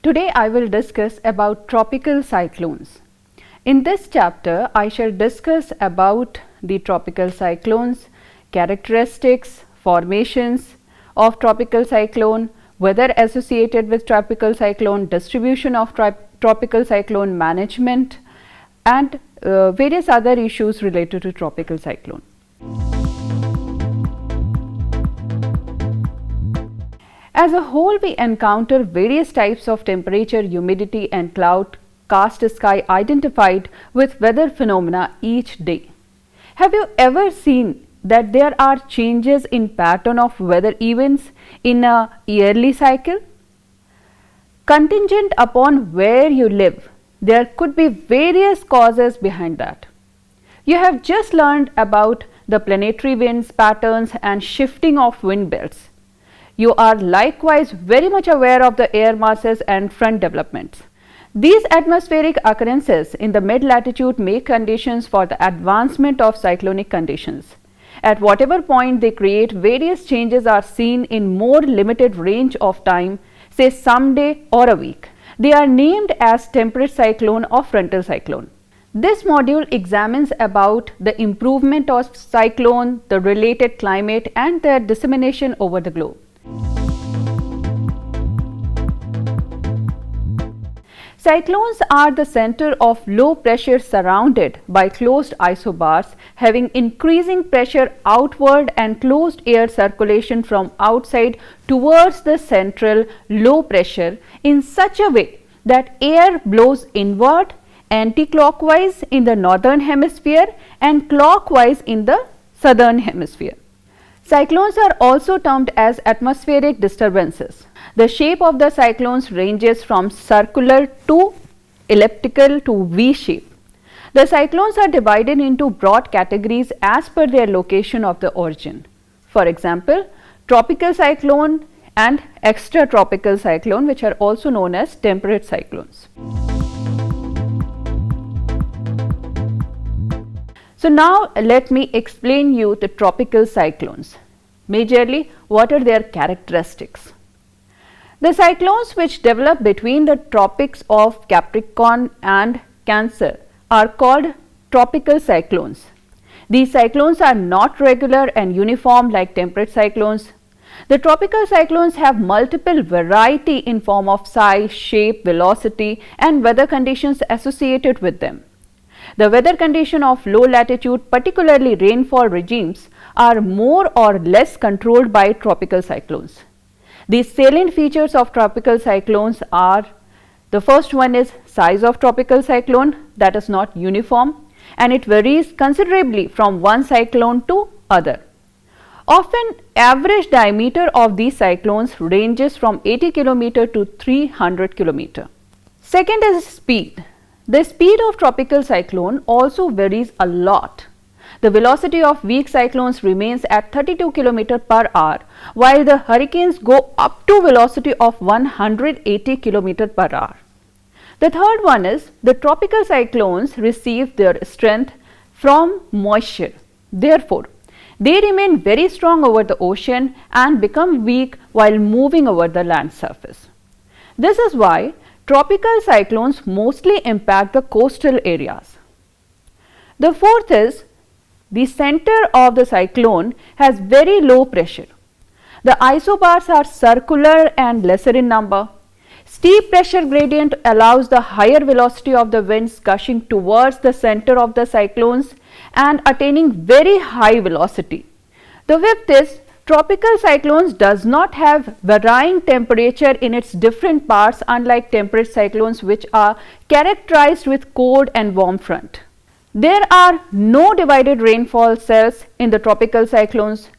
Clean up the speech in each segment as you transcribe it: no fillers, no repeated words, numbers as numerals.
Today I will discuss about tropical cyclones. In this chapter, I shall discuss about the tropical cyclones, characteristics, formations of tropical cyclone, weather associated with tropical cyclone, distribution of tropical cyclone management, and various other issues related to tropical cyclone. As a whole, we encounter various types of temperature, humidity and cloud cast sky identified with weather phenomena each day. Have you ever seen that there are changes in pattern of weather events in a yearly cycle? Contingent upon where you live, there could be various causes behind that. You have just learned about the planetary winds patterns and shifting of wind belts. You are likewise very much aware of the air masses and front developments. These atmospheric occurrences in the mid-latitude make conditions for the advancement of cyclonic conditions. At whatever point they create, various changes are seen in more limited range of time, say some day or a week. They are named as temperate cyclone or frontal cyclone. This module examines about the improvement of cyclone, the related climate and their dissemination over the globe. Cyclones are the center of low pressure surrounded by closed isobars having increasing pressure outward and closed air circulation from outside towards the central low pressure in such a way that air blows inward anti-clockwise in the northern hemisphere and clockwise in the southern hemisphere. Cyclones are also termed as atmospheric disturbances. The shape of the cyclones ranges from circular to elliptical to V shape. The cyclones are divided into broad categories as per their location of the origin. For example, tropical cyclone and extratropical cyclone, which are also known as temperate cyclones. So now let me explain you the tropical cyclones. Majorly, what are their characteristics? The cyclones which develop between the tropics of Capricorn and Cancer are called tropical cyclones. These cyclones are not regular and uniform like temperate cyclones. The tropical cyclones have multiple variety in form of size, shape, velocity and weather conditions associated with them. The weather condition of low latitude, particularly rainfall regimes, are more or less controlled by tropical cyclones. These salient features of tropical cyclones are: the first one is size of tropical cyclone, that is not uniform and it varies considerably from one cyclone to other. Often average diameter of these cyclones ranges from 80 km to 300 km. Second is speed. The speed of tropical cyclone also varies a lot. The velocity of weak cyclones remains at 32 km per hour, while the hurricanes go up to velocity of 180 km per hour. The third one is the tropical cyclones receive their strength from moisture. Therefore, they remain very strong over the ocean and become weak while moving over the land surface. This is why tropical cyclones mostly impact the coastal areas. The fourth is the center of the cyclone has very low pressure. The isobars are circular and lesser in number. Steep pressure gradient allows the higher velocity of the winds gushing towards the center of the cyclones and attaining very high velocity. The fifth is tropical cyclones does not have varying temperature in its different parts, unlike temperate cyclones which are characterized with cold and warm front. There are no divided rainfall cells in the tropical cyclones.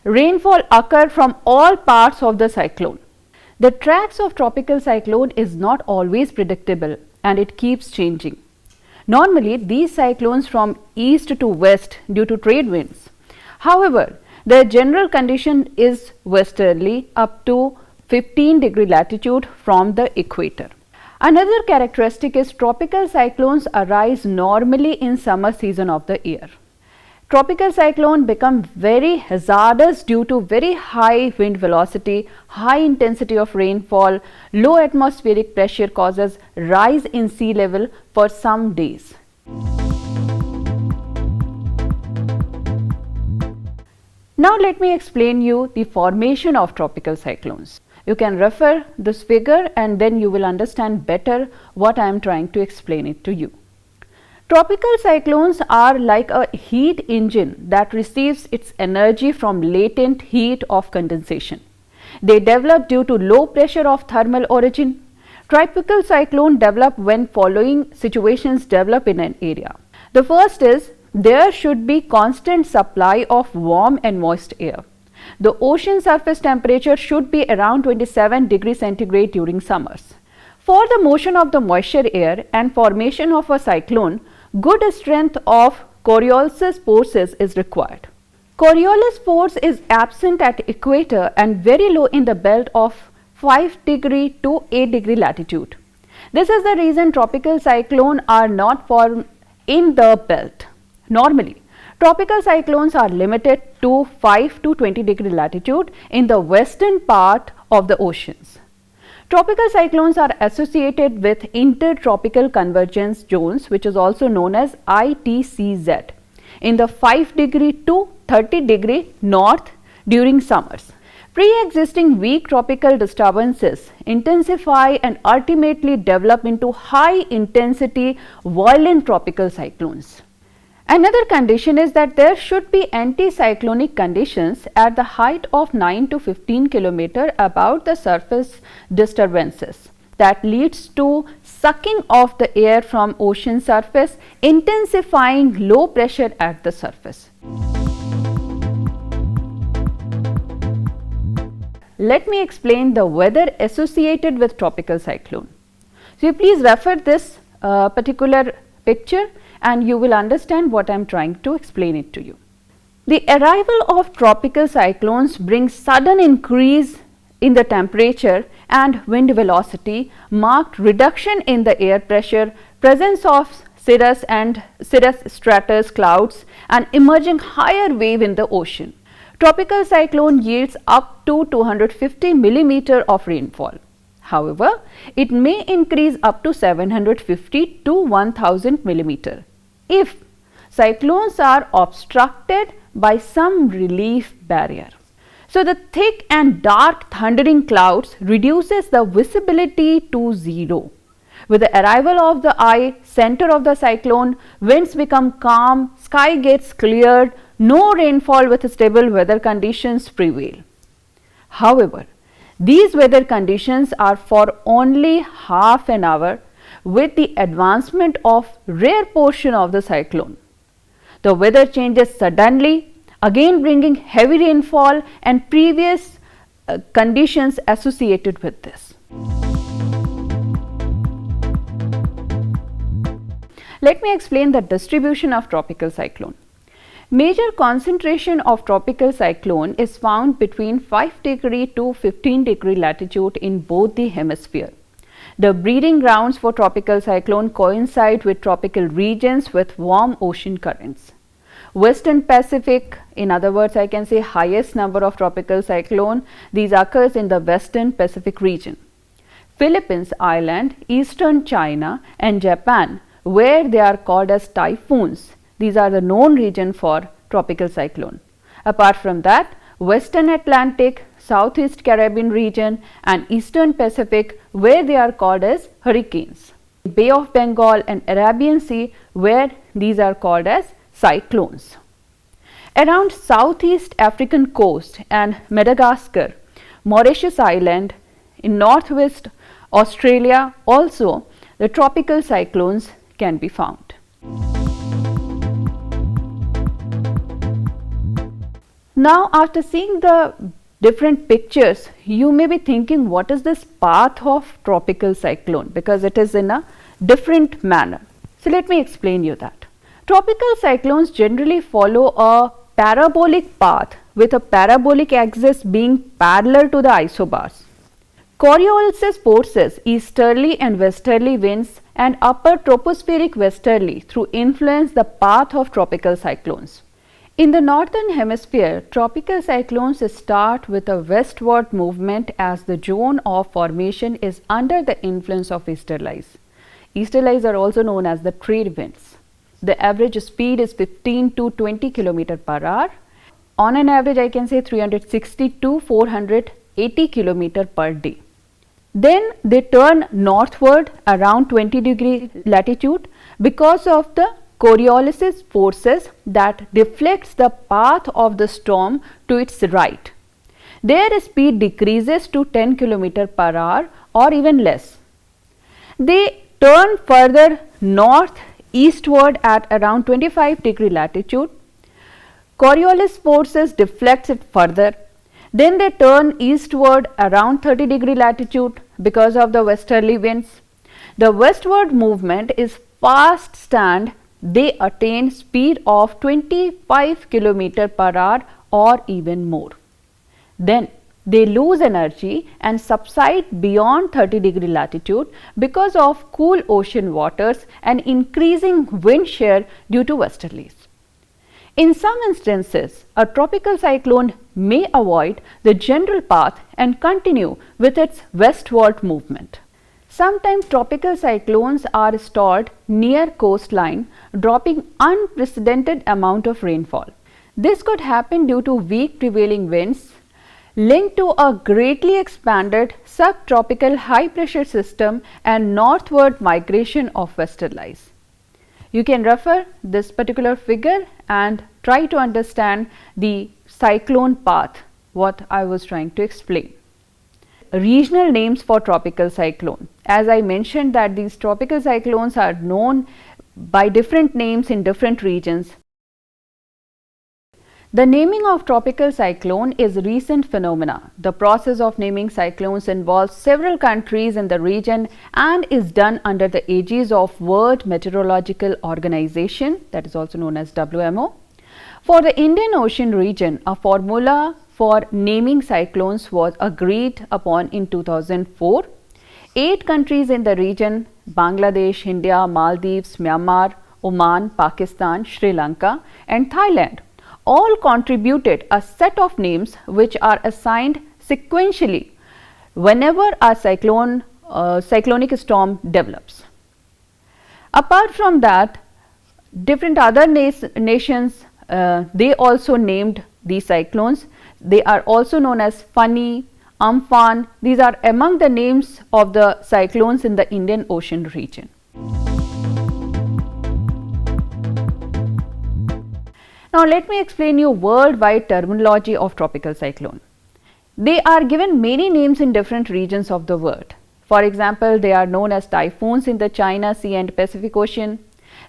Rainfall occurs from all parts of the cyclone. The tracks of tropical cyclone is not always predictable and it keeps changing. Normally, these cyclones from east to west due to trade winds. However, the general condition is westerly up to 15° latitude from the equator. Another characteristic is tropical cyclones arise normally in summer season of the year. tropical cyclone become very hazardous due to very high wind velocity, high intensity of rainfall, low atmospheric pressure causes rise in sea level for some days. Now let me explain you the formation of tropical cyclones. You can refer this figure and then you will understand better what I am trying to explain it to you. Tropical cyclones are like a heat engine that receives its energy from latent heat of condensation. They develop due to low pressure of thermal origin. Tropical cyclone develop when following situations develop in an area. The first is there should be constant supply of warm and moist air. The ocean surface temperature should be around 27 degrees centigrade during summers. For the motion of the moisture air and formation of a cyclone, good strength of Coriolis forces is required. Coriolis force is absent at equator and very low in the belt of 5 degree to 8 degree latitude. This is the reason tropical cyclones are not formed in the belt. Normally, tropical cyclones are limited to 5 to 20 degree latitude in the western part of the oceans. Tropical cyclones are associated with intertropical convergence zones, which is also known as ITCZ, in the 5 degree to 30 degree north during summers. Pre-existing weak tropical disturbances intensify and ultimately develop into high intensity violent tropical cyclones. Another condition is that there should be anticyclonic conditions at the height of 9 to 15 km above the surface disturbances that leads to sucking of the air from ocean surface, intensifying low pressure at the surface. Let me explain the weather associated with tropical cyclone. So, you please refer this particular picture and you will understand what I am trying to explain it to you. The arrival of tropical cyclones brings sudden increase in the temperature and wind velocity, marked reduction in the air pressure, presence of cirrus and cirrus stratus clouds and emerging higher wave in the ocean. Tropical cyclone yields up to 250 mm of rainfall. However, it may increase up to 750 to 1000 mm if cyclones are obstructed by some relief barrier. So, the thick and dark thundering clouds reduces the visibility to zero. With the arrival of the eye center of the cyclone, winds become calm, sky gets cleared, no rainfall with stable weather conditions prevail. However, these weather conditions are for only half an hour with the advancement of rare portion of the cyclone. The weather changes suddenly, again bringing heavy rainfall and previous conditions associated with this. Let me explain the distribution of tropical cyclone. Major concentration of tropical cyclone is found between 5 degree to 15 degree latitude in both the hemisphere. The breeding grounds for tropical cyclone coincide with tropical regions with warm ocean currents. Western Pacific, in other words, I can say highest number of tropical cyclone, these occurs in the Western Pacific region. Philippines Island, Eastern China and Japan, where they are called as typhoons. These are the known region for tropical cyclone. Apart from that, Western Atlantic, Southeast Caribbean region and Eastern Pacific, where they are called as hurricanes. Bay of Bengal and Arabian Sea, where these are called as cyclones. Around Southeast African coast and Madagascar, Mauritius Island, in Northwest Australia also the tropical cyclones can be found. Now, after seeing the different pictures, you may be thinking what is this path of tropical cyclone, because it is in a different manner. So, let me explain you that. Tropical cyclones generally follow a parabolic path with a parabolic axis being parallel to the isobars. Coriolis forces, easterly and westerly winds and upper tropospheric westerly through influence the path of tropical cyclones. In the northern hemisphere, tropical cyclones start with a westward movement as the zone of formation is under the influence of easterlies. Easterlies are also known as the trade winds. The average speed is 15 to 20 km per hour. On an average, I can say 360 to 480 km per day. Then they turn northward around 20° latitude because of the Coriolis forces that deflects the path of the storm to its right. Their speed decreases to 10 km per hour or even less. They turn further north eastward at around 25° latitude. Coriolis forces deflects it further. Then they turn eastward around 30° latitude because of the westerly winds. The westward movement is fast stand. They attain speed of 25 km per hour or even more. Then they lose energy and subside beyond 30° latitude because of cool ocean waters and increasing wind shear due to westerlies. In some instances, a tropical cyclone may avoid the general path and continue with its westward movement. Sometimes tropical cyclones are stalled near coastline, dropping unprecedented amount of rainfall. This could happen due to weak prevailing winds linked to a greatly expanded subtropical high pressure system and northward migration of westerlies. You can refer this particular figure and try to understand the cyclone path, what I was trying to explain. Regional names for tropical cyclone. As I mentioned that these tropical cyclones are known by different names in different regions. The naming of tropical cyclone is a recent phenomena. The process of naming cyclones involves several countries in the region and is done under the aegis of World Meteorological Organization, that is also known as WMO. For the Indian Ocean region, a formula for naming cyclones was agreed upon in 2004. 8 countries in the region, Bangladesh, India, Maldives, Myanmar, Oman, Pakistan, Sri Lanka and Thailand all contributed a set of names which are assigned sequentially whenever a cyclonic storm develops. Apart from that, different other nations they also named these cyclones. They are also known as Fani, Amphan. These are among the names of the cyclones in the Indian Ocean region. Now let me explain you worldwide terminology of tropical cyclone. They are given many names in different regions of the world. For example, they are known as typhoons in the China Sea and Pacific Ocean.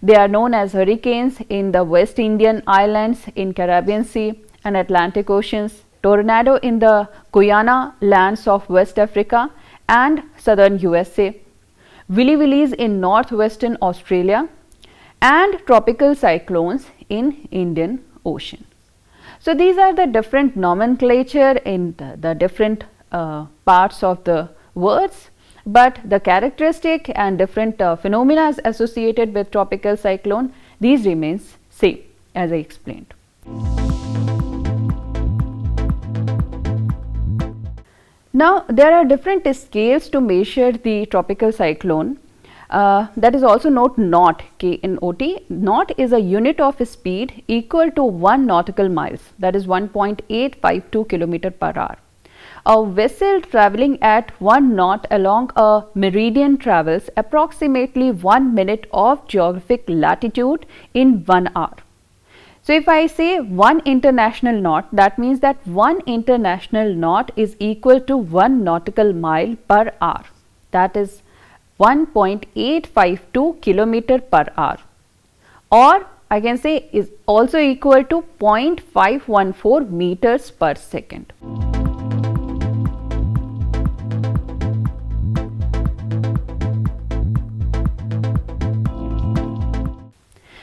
They are known as hurricanes in the West Indian Islands, in Caribbean Sea and Atlantic Oceans, tornado in the Guyana lands of West Africa and southern USA, willy willies in northwestern Australia, and tropical cyclones in Indian Ocean. So these are the different nomenclature in the different parts of the words, but the characteristic and different phenomena associated with tropical cyclone, these remains same as I explained. Now there are different scales to measure the tropical cyclone. That is also knot, K-N-O-T. Knot is a unit of speed equal to 1 nautical miles, that is 1.852 km per hour. A vessel travelling at 1 knot along a meridian travels approximately 1 minute of geographic latitude in 1 hour. So if I say 1 international knot, that means that 1 international knot is equal to 1 nautical mile per hour, that is 1.852 km per hour, or I can say is also equal to 0.514 meters per second.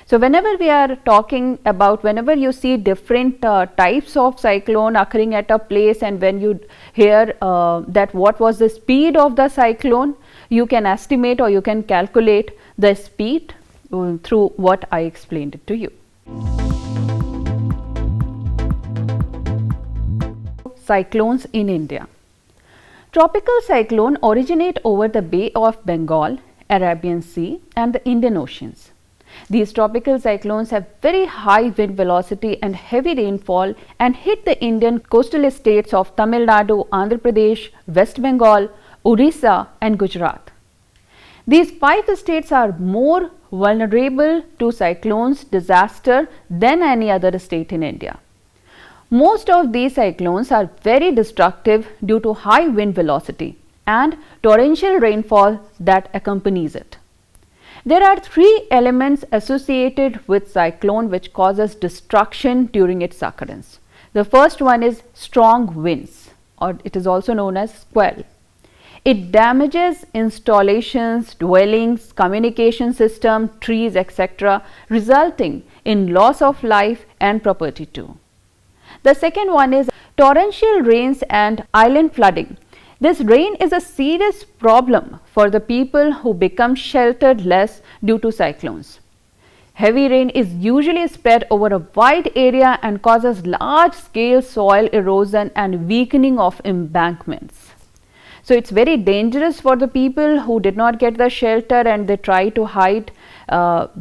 So whenever we are talking about, whenever you see different types of cyclone occurring at a place, and when you hear that what was the speed of the cyclone, you can estimate or you can calculate the speed through what I explained it to you. cyclones in India. Tropical cyclones originate over the Bay of Bengal, Arabian Sea and the Indian Oceans. These tropical cyclones have very high wind velocity and heavy rainfall and hit the Indian coastal states of Tamil Nadu, Andhra Pradesh, West Bengal, Orissa and Gujarat. These 5 states are more vulnerable to cyclones disaster than any other state in India. Most of these cyclones are very destructive due to high wind velocity and torrential rainfall that accompanies it. There are 3 elements associated with cyclone which causes destruction during its occurrence. The first one is strong winds, or it is also known as squall. It damages installations, dwellings, communication system, trees, etc., resulting in loss of life and property too. The second one is torrential rains and island flooding. This rain is a serious problem for the people who become sheltered less due to cyclones. Heavy rain is usually spread over a wide area and causes large scale soil erosion and weakening of embankments. So it's very dangerous for the people who did not get the shelter and they try to hide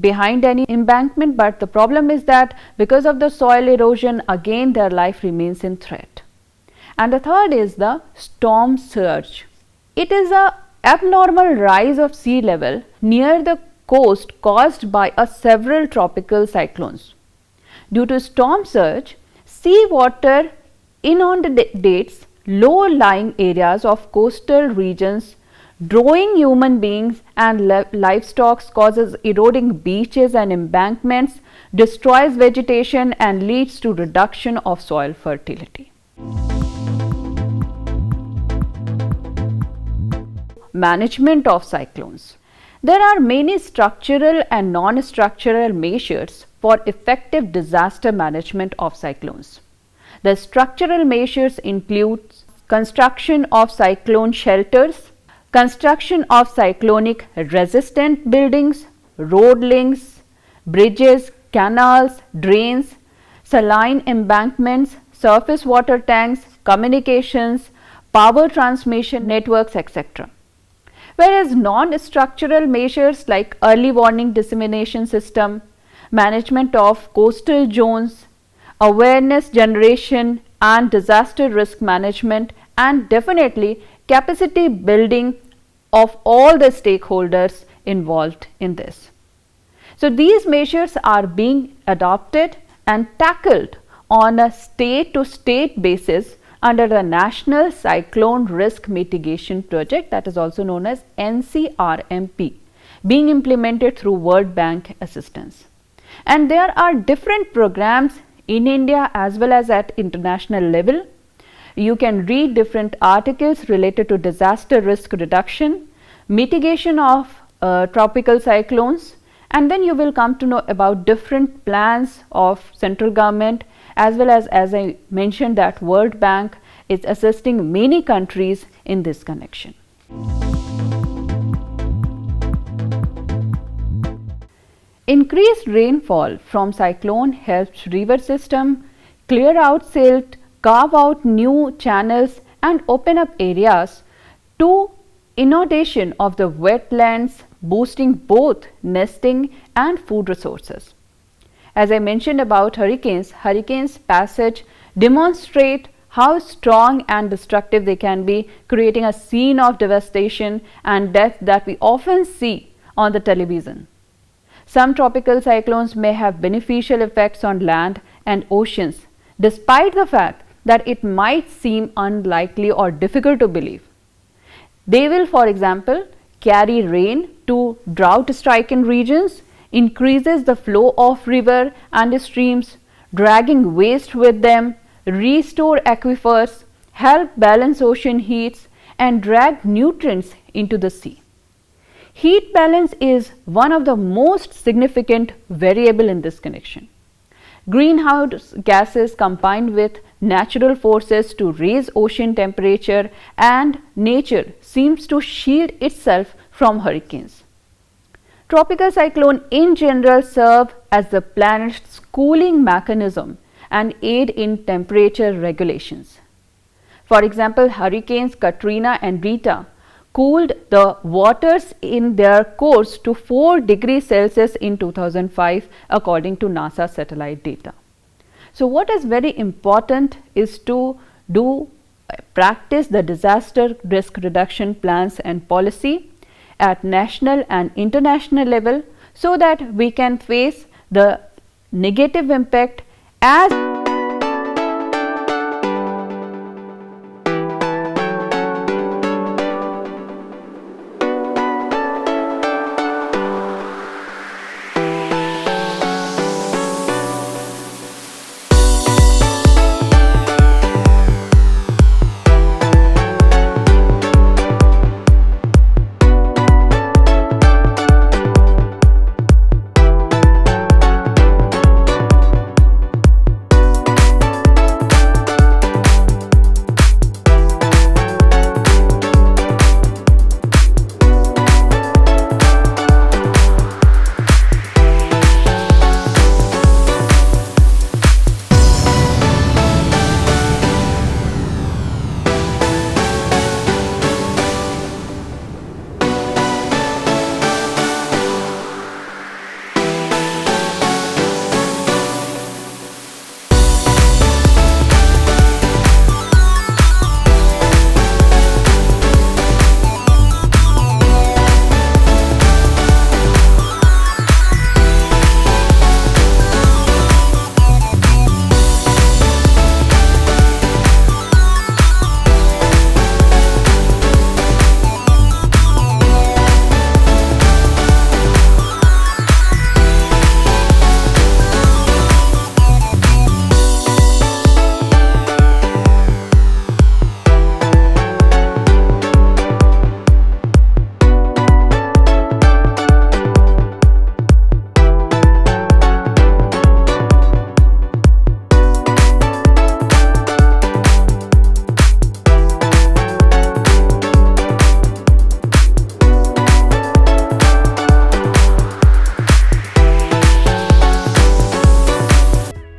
behind any embankment, but the problem is that because of the soil erosion, again their life remains in threat. And the third is the storm surge. It is an abnormal rise of sea level near the coast caused by several tropical cyclones. Due to storm surge, sea water inundates low-lying areas of coastal regions, drawing human beings and livestock, causes eroding beaches and embankments, destroys vegetation and leads to reduction of soil fertility. Management of cyclones. There are many structural and non-structural measures for effective disaster management of cyclones. The structural measures include construction of cyclone shelters, construction of cyclonic resistant buildings, road links, bridges, canals, drains, saline embankments, surface water tanks, communications, power transmission networks, etc. Whereas non-structural measures like early warning dissemination system, management of coastal zones, awareness generation and disaster risk management, and definitely capacity building of all the stakeholders involved in this. So these measures are being adopted and tackled on a state to state basis under the National Cyclone Risk Mitigation Project, that is also known as NCRMP, being implemented through World Bank assistance. And there are different programs in India as well as at international level. You can read different articles related to disaster risk reduction, mitigation of tropical cyclones, and then you will come to know about different plans of central government, as well as I mentioned that World Bank is assisting many countries in this connection. Increased rainfall from cyclone helps river system clear out silt, carve out new channels and open up areas to inundation of the wetlands, boosting both nesting and food resources. As I mentioned about hurricanes passage demonstrate how strong and destructive they can be, creating a scene of devastation and death that we often see on the television. Some tropical cyclones may have beneficial effects on land and oceans, despite the fact that it might seem unlikely or difficult to believe. They will, for example, carry rain to drought-stricken regions, increases the flow of river and streams, dragging waste with them, restore aquifers, help balance ocean heats and drag nutrients into the sea. Heat balance is one of the most significant variable in this connection. Greenhouse gases combined with natural forces to raise ocean temperature, and nature seems to shield itself from hurricanes. Tropical cyclones in general serve as the planet's cooling mechanism and aid in temperature regulations. For example, hurricanes Katrina and Rita cooled the waters in their course to 4 degrees Celsius in 2005 according to NASA satellite data. So, what is very important is to practice the disaster risk reduction plans and policy at national and international level, so that we can face the negative impact as